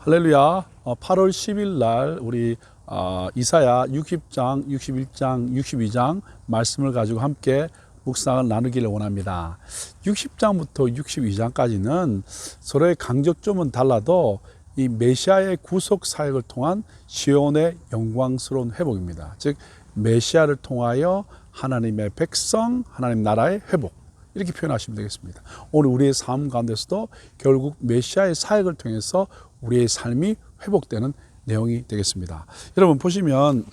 할렐루야. 8월 10일 날 우리 이사야 60장, 61장, 62장 말씀을 가지고 함께 묵상을 나누기를 원합니다. 60장부터 62장까지는 서로의 강조점은 달라도 이 메시아의 구속 사역을 통한 시온의 영광스러운 회복입니다. 즉 메시아를 통하여 하나님의 백성, 하나님 나라의 회복, 이렇게 표현하시면 되겠습니다. 오늘 우리의 삶 가운데서도 결국 메시아의 사역을 통해서 우리의 삶이 회복되는 내용이 되겠습니다. 여러분 보시면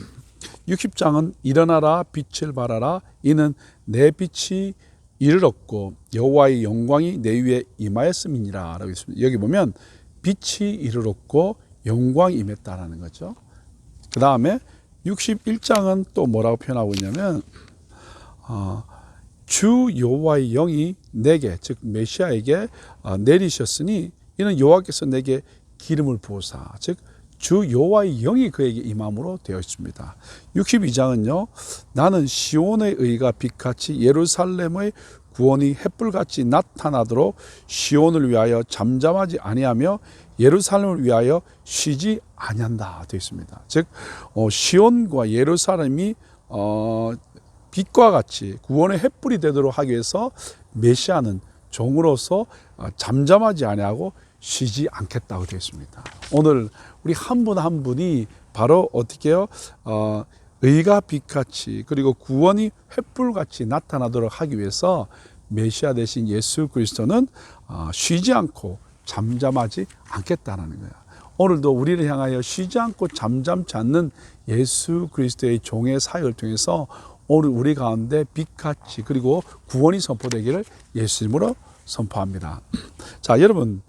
60장은 일어나라 빛을 발하라 이는 내 빛이 이를 얻고 여호와의 영광이 내 위에 임하였음이니라 라고 있습니다. 여기 보면 빛이 이를 얻고 영광이 임했다라는 거죠. 그 다음에 61장은 또 뭐라고 표현하고 있냐면 주 여호와의 영이 내게 즉 메시아에게 내리셨으니 이는 여호와께서 내게 기름을 부으사 즉 주 여호와의 영이 그에게 임함으로 되어 있습니다. 62장은요 나는 시온의 의가 빛같이 예루살렘의 구원이 햇불같이 나타나도록 시온을 위하여 잠잠하지 아니하며 예루살렘을 위하여 쉬지 아니한다 되어 있습니다. 즉 시온과 예루살렘이 빛과 같이 구원의 햇불이 되도록 하기 위해서 메시아는 종으로서 잠잠하지 아니하고 쉬지 않겠다고 되어 있습니다. 오늘 우리 한 분 한 분이 바로 어떻게 해요? 의가 빛같이 그리고 구원이 햇불같이 나타나도록 하기 위해서 메시아 대신 예수 그리스도는 쉬지 않고 잠잠하지 않겠다는 거예요. 오늘도 우리를 향하여 쉬지 않고 잠잠치 않는 예수 그리스도의 종의 사역을 통해서 오늘 우리 가운데 빛같이 그리고 구원이 선포되기를 예수님으로 선포합니다. 자, 여러분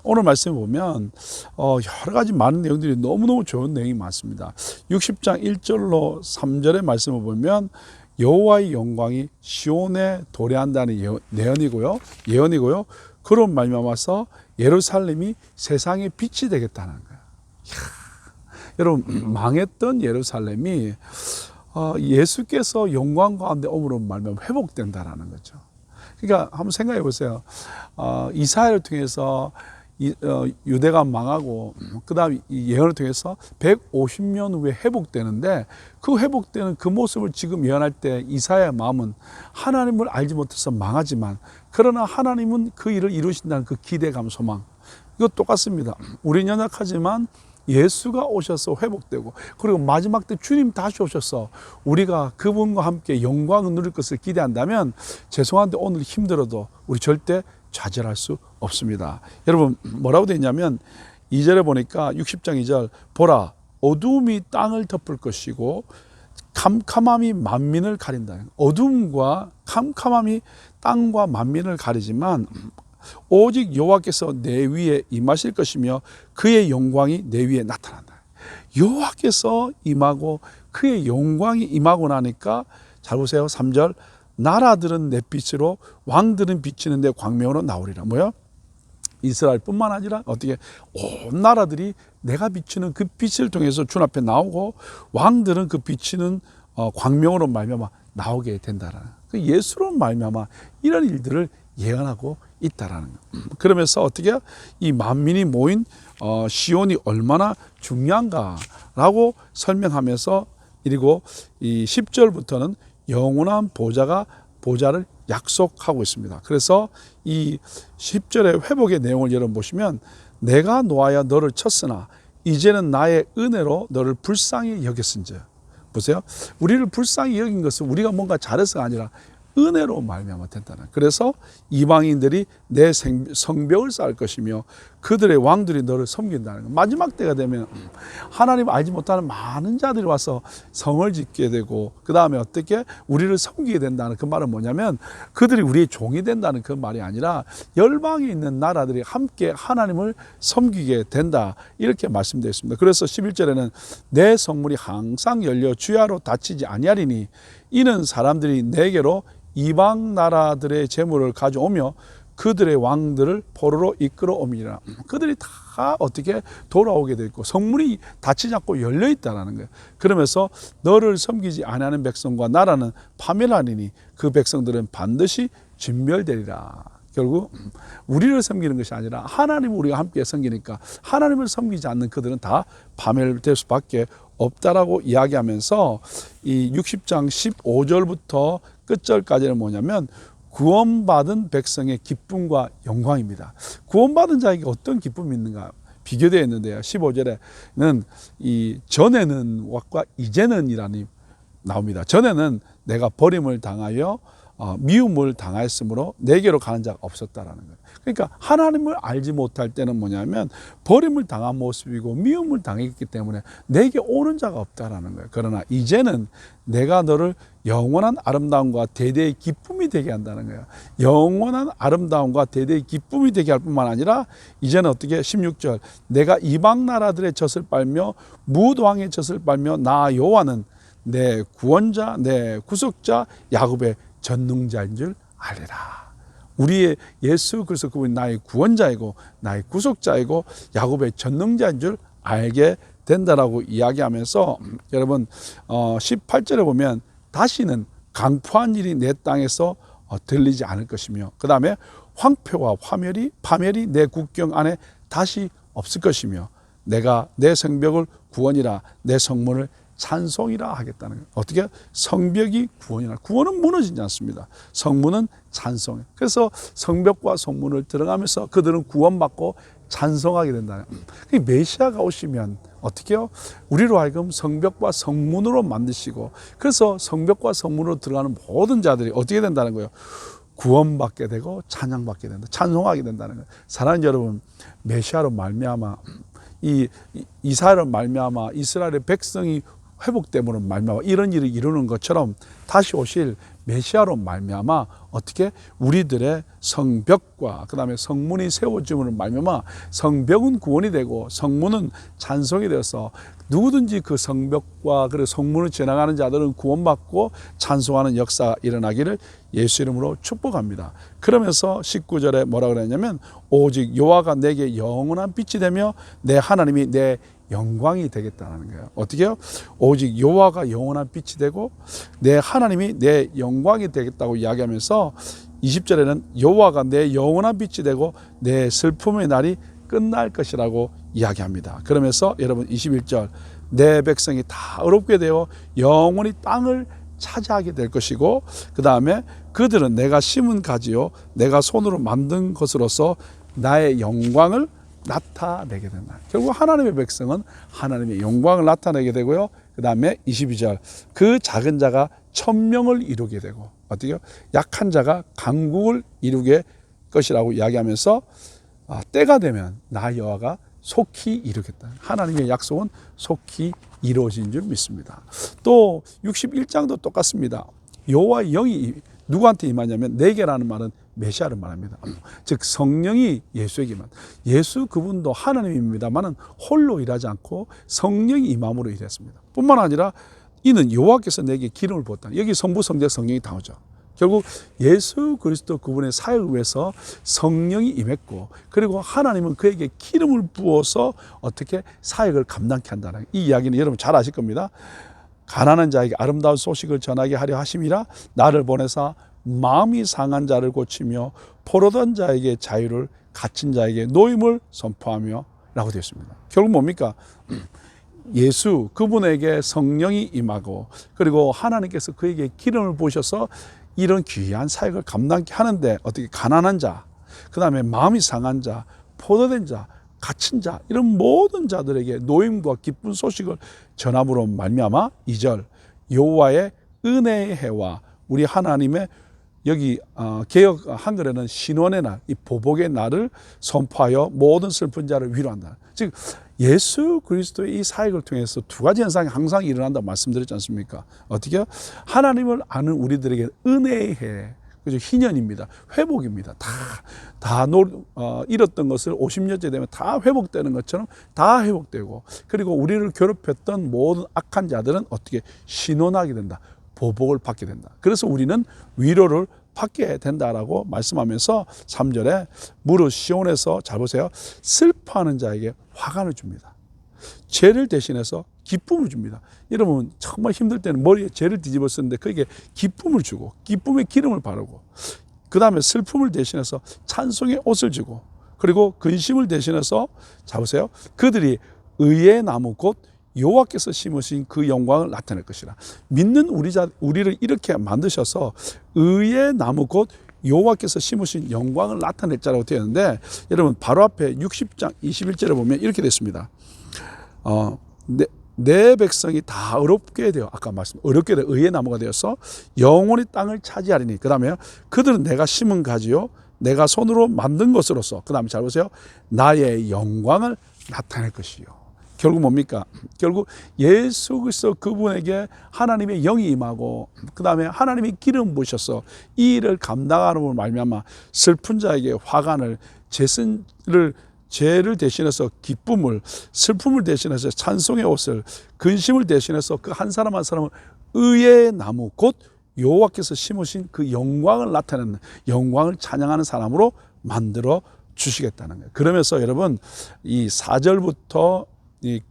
오늘 말씀 보면 여러 가지 많은 내용들이 너무너무 좋은 내용이 많습니다. 60장 1절로 3절의 말씀을 보면 여호와의 영광이 시온에 도래한다는 예언이고요. 그로 말미암아서 예루살렘이 세상의 빛이 되겠다는 거예요. 여러분 망했던 예루살렘이 예수께서 영광 가운데 오므로 말미암아 회복된다라는 거죠. 그러니까 한번 생각해 보세요. 이사야를 통해서 유대가 망하고 그 다음 이 예언을 통해서 150년 후에 회복되는데 그 회복되는 그 모습을 지금 예언할 때 이사야의 마음은 하나님을 알지 못해서 망하지만 그러나 하나님은 그 일을 이루신다는 그 기대감, 소망, 이거 똑같습니다. 우리는 연약하지만 예수가 오셔서 회복되고 그리고 마지막 때 주님 다시 오셔서 우리가 그분과 함께 영광을 누릴 것을 기대한다면 죄송한데 오늘 힘들어도 우리 절대 좌절할 수 없습니다. 여러분 뭐라고 되어 있냐면 2절에 보니까 60장 2절 보라 어두움이 땅을 덮을 것이고 캄캄함이 만민을 가린다. 어둠과 캄캄함이 땅과 만민을 가리지만 오직 여호와께서 내 위에 임하실 것이며 그의 영광이 내 위에 나타난다. 여호와께서 임하고 그의 영광이 임하고 나니까 잘 보세요. 3절 나라들은 내 빛으로 왕들은 비치는 데 광명으로 나오리라. 뭐요? 이스라엘뿐만 아니라 어떻게 온 나라들이 내가 비추는 그 빛을 통해서 주 앞에 나오고 왕들은 그 비치는 광명으로 말미암아 나오게 된다라는 그 예수로 말미암아 이런 일들을 예언하고 있다라는 거. 그러면서 어떻게 이 만민이 모인 시온이 얼마나 중요한가라고 설명하면서 그리고 이 10절부터는 영원한 보좌를 약속하고 있습니다. 그래서 이 10절의 회복의 내용을 여러분 보시면 내가 놓아야 너를 쳤으나 이제는 나의 은혜로 너를 불쌍히 여겼은즉. 보세요. 우리를 불쌍히 여긴 것은 우리가 뭔가 잘해서가 아니라 은혜로 말미암아 된다는. 그래서 이방인들이 내 성벽을 쌓을 것이며 그들의 왕들이 너를 섬긴다는 것. 마지막 때가 되면 하나님 알지 못하는 많은 자들이 와서 성을 짓게 되고 그 다음에 어떻게 우리를 섬기게 된다는 그 말은 뭐냐면 그들이 우리의 종이 된다는 그 말이 아니라 열방에 있는 나라들이 함께 하나님을 섬기게 된다 이렇게 말씀되어 있습니다. 그래서 11절에는 내 성문이 항상 열려 주야로 닫히지 아니하리니 이는 사람들이 내게로 이방 나라들의 재물을 가져오며 그들의 왕들을 포로로 이끌어오미라. 그들이 다 어떻게 돌아오게 돼 있고 성문이 닫히지 않고 열려 있다라는 거예요. 그러면서 너를 섬기지 아니하는 백성과 나라는 파멸하리니 그 백성들은 반드시 진멸되리라. 결국 우리를 섬기는 것이 아니라 하나님을 우리가 함께 섬기니까 하나님을 섬기지 않는 그들은 다 파멸될 수밖에 없다라고 이야기하면서 이 60장 15절부터 끝절까지는 뭐냐면 구원받은 백성의 기쁨과 영광입니다. 구원받은 자에게 어떤 기쁨이 있는가 비교되어 있는데요. 15절에는 이 전에는 과 이제는 이라니 나옵니다. 전에는 내가 버림을 당하여 미움을 당하였으므로 내게로 가는 자가 없었다라는 거예요. 그러니까 하나님을 알지 못할 때는 뭐냐면 버림을 당한 모습이고 미움을 당했기 때문에 내게 오는 자가 없다라는 거예요. 그러나 이제는 내가 너를 영원한 아름다움과 대대의 기쁨이 되게 한다는 거예요. 영원한 아름다움과 대대의 기쁨이 되게 할 뿐만 아니라 이제는 어떻게 16절 내가 이방 나라들의 젖을 빨며 무도왕의 젖을 빨며 나 여호와는 내 구원자 내 구속자 야곱의 전능자인 줄 알리라. 우리의 예수 그리스도 그분이 나의 구원자이고 나의 구속자이고 야곱의 전능자인 줄 알게 된다라고 이야기하면서 여러분 18절에 보면 다시는 강포한 일이 내 땅에서 들리지 않을 것이며 그 다음에 황폐와 파멸이 내 국경 안에 다시 없을 것이며 내가 내 성벽을 구원이라 내 성문을 찬송이라 하겠다는 거예요. 어떻게? 성벽이 구원이라. 구원은 무너지지 않습니다. 성문은 찬송. 그래서 성벽과 성문을 들어가면서 그들은 구원받고 찬송하게 된다는 거예요. 메시아가 오시면 어떻게 해요? 우리로 하여금 성벽과 성문으로 만드시고 그래서 성벽과 성문으로 들어가는 모든 자들이 어떻게 된다는 거예요? 구원받게 되고 찬양받게 된다. 찬송하게 된다는 거예요. 사랑하는 여러분, 메시아로 말미암아 이 이스라엘로 말미암아 이스라엘의 백성이 회복됨으로 말미암아 이런 일을 이루는 것처럼 다시 오실 메시아로 말미암아 어떻게 우리들의 성벽과 그 다음에 성문이 세워짐으로 말미암아 성벽은 구원이 되고 성문은 찬송이 되어서 누구든지 그 성벽과 그리고 성문을 지나가는 자들은 구원받고 찬송하는 역사가 일어나기를 예수 이름으로 축복합니다. 그러면서 19절에 뭐라 그랬냐면 오직 여호와가 내게 영원한 빛이 되며 내 하나님이 내 영광이 되겠다는 거예요. 어떻게 해요? 오직 여호와가 영원한 빛이 되고 내 하나님이 내 영광이 되겠다고 이야기하면서 20절에는 여호와가 내 영원한 빛이 되고 내 슬픔의 날이 끝날 것이라고 이야기합니다. 그러면서 여러분 21절 내 백성이 다 어렵게 되어 영원히 땅을 차지하게 될 것이고 그 다음에 그들은 내가 심은 가지요 내가 손으로 만든 것으로서 나의 영광을 나타내게 된다. 결국 하나님의 백성은 하나님의 영광을 나타내게 되고요. 그 다음에 22절 그 작은 자가 천명을 이루게 되고 어떻게 약한 자가 강국을 이루게 것이라고 이야기하면서 때가 되면 나 여호와가 속히 이루겠다. 하나님의 약속은 속히 이루어진 줄 믿습니다. 또 61장도 똑같습니다. 여호와의 영이 누구한테 임하냐면 내게라는 말은 메시아를 말합니다. 즉 성령이 예수에게만 예수 그분도 하나님입니다만은 홀로 일하지 않고 성령이 임함으로 일했습니다. 뿐만 아니라 이는 여호와께서 내게 기름을 부었다. 여기 성부 성자 성령이 나오죠. 결국 예수 그리스도 그분의 사역을 위해서 성령이 임했고 그리고 하나님은 그에게 기름을 부어서 어떻게 사역을 감당케 한다는 이 이야기는 여러분 잘 아실 겁니다. 가난한 자에게 아름다운 소식을 전하게 하려 하심이라 나를 보내사 마음이 상한 자를 고치며 포로된 자에게 자유를 갇힌 자에게 노임을 선포하며 라고 되어 있습니다. 결국 뭡니까? 예수 그분에게 성령이 임하고 그리고 하나님께서 그에게 기름을 부으셔서 이런 귀한 사역을 감당케 하는데 어떻게 가난한 자, 그 다음에 마음이 상한 자, 포로된 자, 갇힌 자 이런 모든 자들에게 노임과 기쁜 소식을 전함으로 말미암아 2절 여호와의 은혜의 해와 우리 하나님의 여기 개역 한글에는 신원의 날, 이 보복의 날을 선포하여 모든 슬픈 자를 위로한다. 즉 예수 그리스도의 이 사역을 통해서 두 가지 현상이 항상 일어난다고 말씀드렸지 않습니까? 어떻게 하나님을 아는 우리들에게 은혜의 해, 그죠? 희년입니다. 회복입니다. 다 잃었던 것을 50년째 되면 다 회복되는 것처럼 다 회복되고 그리고 우리를 괴롭혔던 모든 악한 자들은 어떻게 신원하게 된다. 보복을 받게 된다. 그래서 우리는 위로를 받게 된다라고 말씀하면서 3절에 무릇 시온에서 잘 보세요. 슬퍼하는 자에게 화관을 줍니다. 죄를 대신해서 기쁨을 줍니다. 여러분 정말 힘들 때는 머리에 죄를 뒤집어 쓰는데 그에게 기쁨을 주고 기쁨의 기름을 바르고 그 다음에 슬픔을 대신해서 찬송의 옷을 주고, 그리고 근심을 대신해서 자 보세요. 그들이 의의 나무 곧 여호와께서 심으신 그 영광을 나타낼 것이라. 믿는 우리를 이렇게 만드셔서 의의 나무 곧 여호와께서 심으신 영광을 나타낼 자라고 되어 있는데, 여러분 바로 앞에 60장 21절에 보면 이렇게 됐습니다. 내 백성이 다 어렵게 되어, 아까 말씀 어렵게 되어 의의 나무가 되어서 영원히 땅을 차지하리니, 그 다음에 그들은 내가 심은 가지요 내가 손으로 만든 것으로서, 그 다음에 잘 보세요, 나의 영광을 나타낼 것이요. 결국 뭡니까? 결국 예수 그리스도 그분에게 하나님의 영이 임하고, 그 다음에 하나님이 기름 부으셔서 이 일을 감당하는 말미암아 슬픈 자에게 화관을, 죄를 대신해서 기쁨을, 슬픔을 대신해서 찬송의 옷을, 근심을 대신해서 그 한 사람 한 사람을 의의 나무 곧 여호와께서 심으신 그 영광을 나타내는, 영광을 찬양하는 사람으로 만들어 주시겠다는 거예요. 그러면서 여러분 이 4절부터 이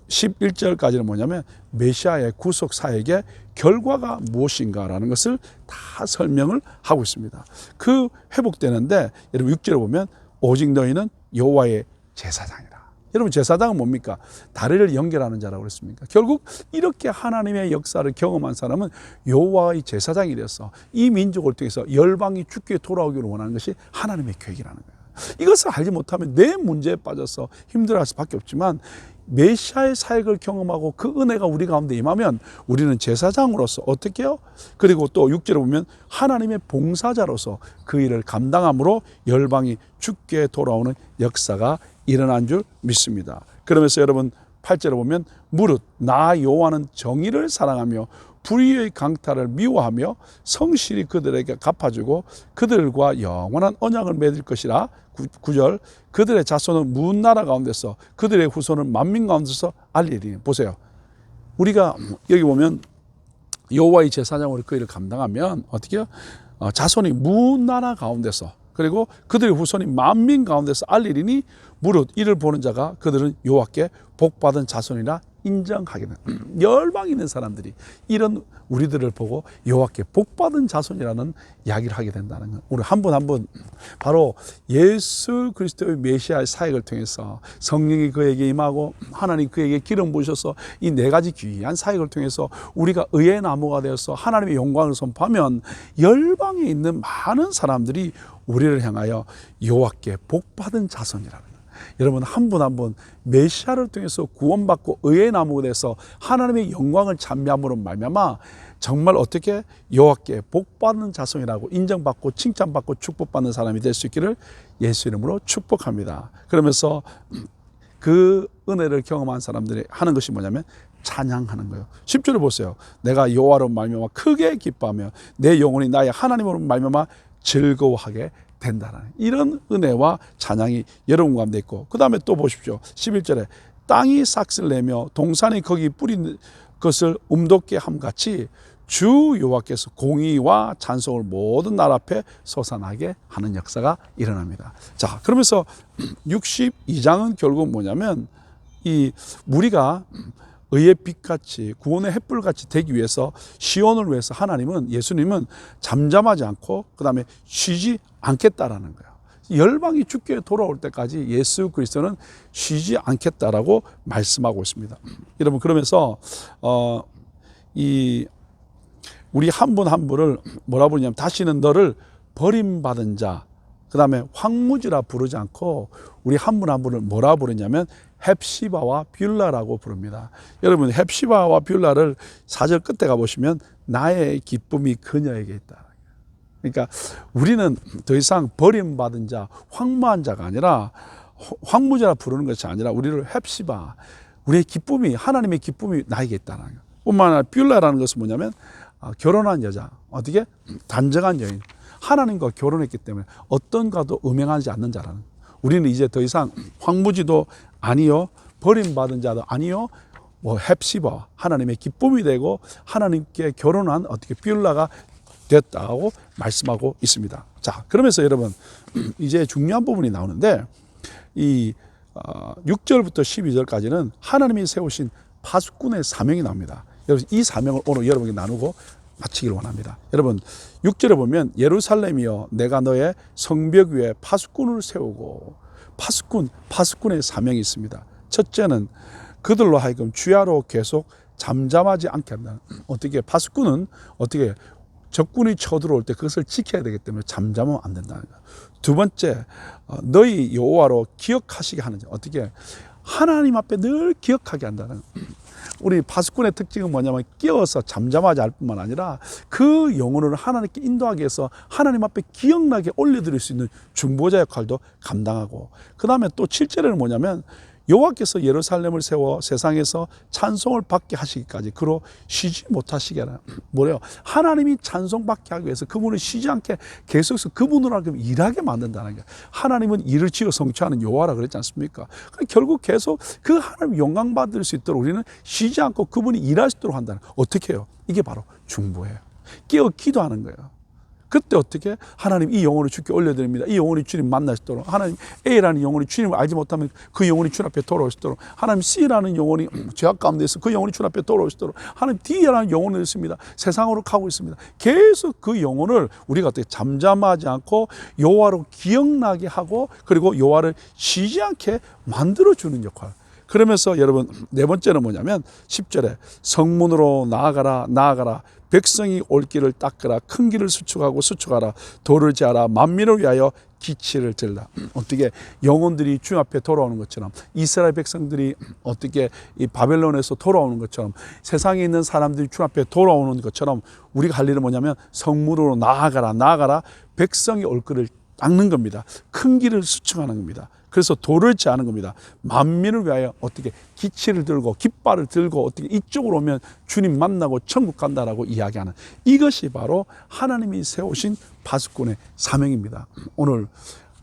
11절까지는 뭐냐면 메시아의 구속 사역의 결과가 무엇인가라는 것을 다 설명을 하고 있습니다. 그 회복되는데 여러분 6절에 보면 오직 너희는 여호와의 제사장이라. 여러분 제사장은 뭡니까? 다리를 연결하는 자라고 그랬습니까? 결국 이렇게 하나님의 역사를 경험한 사람은 여호와의 제사장이 되어서 이 민족을 통해서 열방이 주께 돌아오기를 원하는 것이 하나님의 계획이라는 거예요. 이것을 알지 못하면 내 문제에 빠져서 힘들어할 수밖에 없지만, 메시아의 사역을 경험하고 그 은혜가 우리 가운데 임하면 우리는 제사장으로서 어떻게 해요? 그리고 또 6절에 보면 하나님의 봉사자로서 그 일을 감당함으로 열방이 주께 돌아오는 역사가 일어난 줄 믿습니다. 그러면서 여러분 8절에 보면 무릇 나 여호와는 정의를 사랑하며 불의의 강탈을 미워하며 성실히 그들에게 갚아주고 그들과 영원한 언약을 맺을 것이라. 9절 그들의 자손은 문 나라 가운데서 그들의 후손은 만민 가운데서 알리리니. 보세요, 우리가 여기 보면 여호와의 제사장으로 그 일을 감당하면 어떻게 해요? 자손이 문 나라 가운데서, 그리고 그들의 후손이 만민 가운데서 알리리니 무릇 이를 보는 자가 그들은 여호와께 복받은 자손이라 인정하게 된. 열방에 있는 사람들이 이런 우리들을 보고 여호와께 복받은 자손이라는 이야기를 하게 된다는 것. 우리 한 분 한 분 바로 예수 그리스도의 메시아의 사역을 통해서 성령이 그에게 임하고 하나님 그에게 기름 부으셔서 이 네 가지 귀한 사역을 통해서 우리가 의의 나무가 되어서 하나님의 영광을 선포하면 열방에 있는 많은 사람들이 우리를 향하여 여호와께 복받은 자손이라는 거예요. 여러분 한 분 한 분 메시아를 통해서 구원받고 의의 나무가 돼서 하나님의 영광을 찬미함으로 말미암아 정말 어떻게 여호와께 복받는 자손이라고 인정받고 칭찬받고 축복받는 사람이 될 수 있기를 예수 이름으로 축복합니다. 그러면서 그 은혜를 경험한 사람들이 하는 것이 뭐냐면 찬양하는 거예요. 10절을 보세요. 내가 여호와로 말미암아 크게 기뻐하며 내 영혼이 나의 하나님으로 말미암아 즐거워하게 된다는 이런 은혜와 찬양이 여러분 가운데 있고, 그 다음에 또 보십시오. 11절에 땅이 싹을 내며 동산이 거기 뿌린 것을 움돋게 함같이 주 여호와께서 공의와 찬송을 모든 나라 앞에 솟아나게 하는 역사가 일어납니다. 자, 그러면서 62장은 결국 뭐냐면 이 우리가 의의 빛같이 구원의 햇불같이 되기 위해서 시온을 위해서 하나님은, 예수님은 잠잠하지 않고 그 다음에 쉬지 않겠다라는 거예요. 열방이 주께 돌아올 때까지 예수 그리스도는 쉬지 않겠다라고 말씀하고 있습니다. 여러분 그러면서 우리 한 분 한 분을 뭐라 부르냐면 다시는 너를 버림받은 자, 그 다음에 황무지라 부르지 않고 우리 한 분 한 분을 뭐라 부르냐면 헵시바와 뷰라라고 부릅니다. 여러분 헵시바와 뷰라를 4절 끝에 가보시면 나의 기쁨이 그녀에게 있다. 그러니까 우리는 더 이상 버림받은 자, 황무한 자가 아니라 황무지라 부르는 것이 아니라 우리를 헵시바, 우리의 기쁨이, 하나님의 기쁨이 나에게 있다는 거예요. 뿐만 아니라 뷰라라는 것은 뭐냐면 결혼한 여자, 어떻게? 단정한 여인, 하나님과 결혼했기 때문에 어떤 가도 음행하지 않는 자라는 거예요. 우리는 이제 더 이상 황무지도 아니요, 버림받은 자도 아니요, 헵시바, 하나님의 기쁨이 되고 하나님께 결혼한 어떻게 뷰라가 됐다고 말씀하고 있습니다. 자, 그러면서 여러분 이제 중요한 부분이 나오는데 이 6절부터 12절까지는 하나님이 세우신 파수꾼의 사명이 나옵니다. 여러분 이 사명을 오늘 여러분에게 나누고 마치기를 원합니다. 여러분 6절에 보면 예루살렘이여 내가 너의 성벽 위에 파수꾼을 세우고 파수꾼의 사명이 있습니다. 첫째는 그들로 하여금 주야로 계속 잠잠하지 않게 한다. 어떻게 파수꾼은 어떻게 적군이 쳐들어올 때 그것을 지켜야 되기 때문에 잠잠하면 안 된다는 거예요. 두 번째, 너희 여호와로 기억하시게 하는 점. 어떻게 하나님 앞에 늘 기억하게 한다는 거예요. 우리 파수꾼의 특징은 뭐냐면 끼어서 잠잠하지 않을 뿐만 아니라 그 영혼을 하나님께 인도하기 위해서 하나님 앞에 기억나게 올려드릴 수 있는 중보자 역할도 감당하고, 그 다음에 또 7절에는 뭐냐면 여호와께서 예루살렘을 세워 세상에서 찬송을 받게 하시기까지 그로 쉬지 못하시게 하라. 뭐래요? 하나님이 찬송받게 하기 위해서 그분을 쉬지 않게 계속해서 그분으로 하여금 일하게 만든다는 거예요. 하나님은 일을 지어 성취하는 여호와라 그랬지 않습니까? 결국 계속 그 하나님 영광 받을 수 있도록 우리는 쉬지 않고 그분이 일할 수 있도록 한다는 거예요. 어떻게 해요? 이게 바로 중보예요. 깨어 기도하는 거예요. 그때 어떻게 하나님 이 영혼을 주께 올려드립니다. 이 영혼이 주님 만나시도록, 하나님 A라는 영혼이 주님을 알지 못하면 그 영혼이 주님 앞에 돌아오시도록, 하나님 C라는 영혼이 죄악 가운데 있어 그 영혼이 주님 앞에 돌아오시도록, 하나님 D라는 영혼이 있습니다. 세상으로 가고 있습니다. 계속 그 영혼을 우리가 어떻게 잠잠하지 않고 여호와로 기억나게 하고, 그리고 여호와를 쉬지 않게 만들어주는 역할. 그러면서 여러분 네 번째는 뭐냐면 10절에 성문으로 나아가라 백성이 올 길을 닦으라 큰 길을 수축하라 돌을 재하라 만민을 위하여 기치를 들라. 어떻게 영혼들이 주님 앞에 돌아오는 것처럼, 이스라엘 백성들이 어떻게 이 바벨론에서 돌아오는 것처럼, 세상에 있는 사람들이 주님 앞에 돌아오는 것처럼 우리가 할 일은 뭐냐면 성문으로 나아가라 백성이 올 길을 닦는 겁니다. 큰 길을 수축하는 겁니다. 그래서 돌을 재하는 겁니다. 만민을 위하여 어떻게 기치를 들고 깃발을 들고 어떻게 이쪽으로 오면 주님 만나고 천국 간다라고 이야기하는, 이것이 바로 하나님이 세우신 파수꾼의 사명입니다. 오늘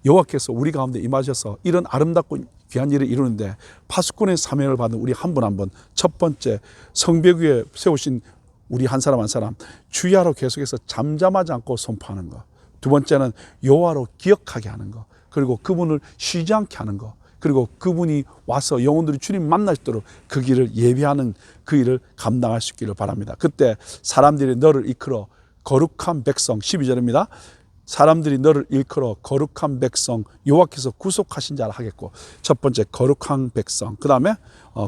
여호와께서 우리 가운데 임하셔서 이런 아름답고 귀한 일을 이루는데 파수꾼의 사명을 받은 우리 한 분 한 분, 첫 번째 성벽 위에 세우신 우리 한 사람 한 사람 주야로 계속해서 잠잠하지 않고 선포하는 것. 두 번째는 여호와로 기억하게 하는 것. 그리고 그분을 쉬지 않게 하는 것. 그리고 그분이 와서 영혼들이 주님 만나시도록 그 길을 예비하는 그 일을 감당할 수 있기를 바랍니다. 그때 사람들이 너를 이끌어 거룩한 백성, 12절입니다. 사람들이 너를 일컬어 거룩한 백성 여호와께서 구속하신 자라 하겠고, 첫 번째 거룩한 백성, 그 다음에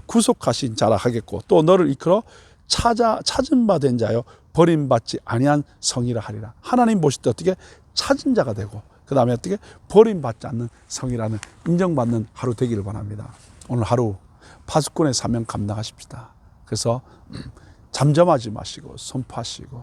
구속하신 자라 하겠고, 또 너를 일컬어 찾은 바 된 자여 버림받지 아니한 성이라 하리라. 하나님 보실 때 어떻게 찾은 자가 되고, 그 다음에 어떻게 버림받지 않는 성이라는 인정받는 하루 되기를 바랍니다. 오늘 하루 파수꾼의 사명 감당하십시다. 그래서 잠잠하지 마시고 선포하시고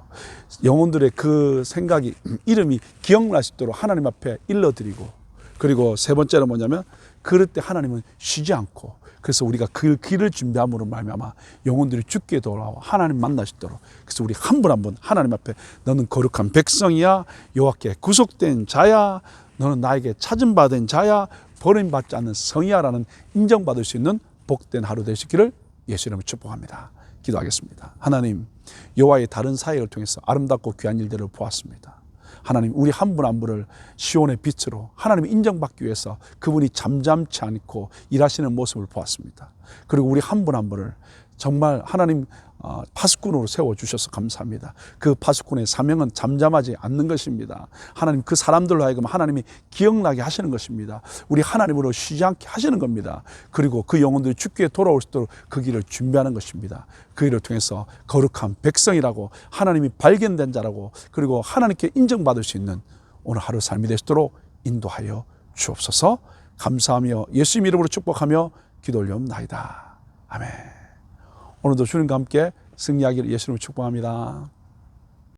영혼들의 그 생각이 이름이 기억날 수 있도록 하나님 앞에 일러드리고, 그리고 세 번째는 뭐냐면 그럴 때 하나님은 쉬지 않고, 그래서 우리가 그 길을 준비함으로 말미암아 영혼들이 주께 돌아와 하나님 만나시도록, 그래서 우리 한 분 한 분 하나님 앞에 너는 거룩한 백성이야, 여호와께 구속된 자야, 너는 나에게 찾은 바 된 자야, 버림받지 않는 성이야라는 인정받을 수 있는 복된 하루 되시기를 예수 이름으로 축복합니다. 기도하겠습니다. 하나님, 여호와의 다른 사역을 통해서 아름답고 귀한 일들을 보았습니다. 하나님, 우리 한 분 한 분을 시온의 빛으로 하나님 인정받기 위해서 그분이 잠잠치 않고 일하시는 모습을 보았습니다. 그리고 우리 한 분 한 분을 정말 하나님 파수꾼으로 세워주셔서 감사합니다. 그 파수꾼의 사명은 잠잠하지 않는 것입니다. 하나님, 그 사람들로 하여금 하나님이 기억나게 하시는 것입니다. 우리 하나님으로 쉬지 않게 하시는 겁니다. 그리고 그 영혼들이 주께 돌아올 수 있도록 그 길을 준비하는 것입니다. 그 일을 통해서 거룩한 백성이라고, 하나님이 발견된 자라고, 그리고 하나님께 인정받을 수 있는 오늘 하루 삶이 되시도록 인도하여 주옵소서. 감사하며 예수님 이름으로 축복하며 기도 올려옵나이다. 아멘. 오늘도 주님과 함께 승리하기를 예수님을 축복합니다.